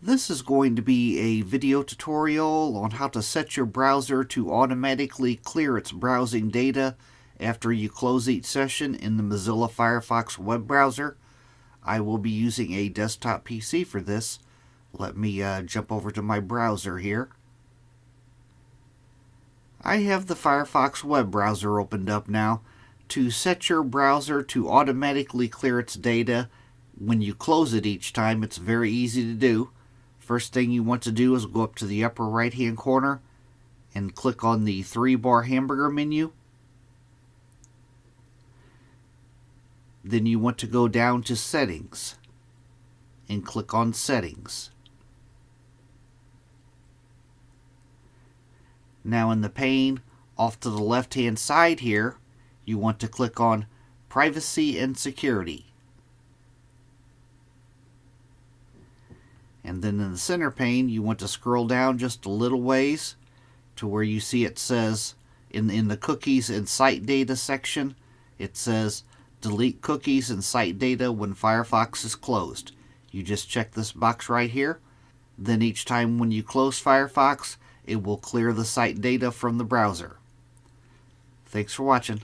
This is going to be a video tutorial on how to set your browser to automatically clear its browsing data after you close each session in the Mozilla Firefox web browser. I will be using a desktop PC for this. Let me jump over to my browser here. I have the Firefox web browser opened up now. To set your browser to automatically clear its data when you close it each time, it's very easy to do. First thing you want to do is go up to the upper right hand corner and click on the 3-bar hamburger menu. Then you want to go down to Settings and click on Settings. Now in the pane off to the left hand side here, you want to click on Privacy and Security. And then in the center pane, you want to scroll down just a little ways to where you see it says in the Cookies and Site Data section, it says Delete Cookies and Site Data when Firefox is closed. You just check this box right here. Then each time when you close Firefox, it will clear the site data from the browser. Thanks for watching.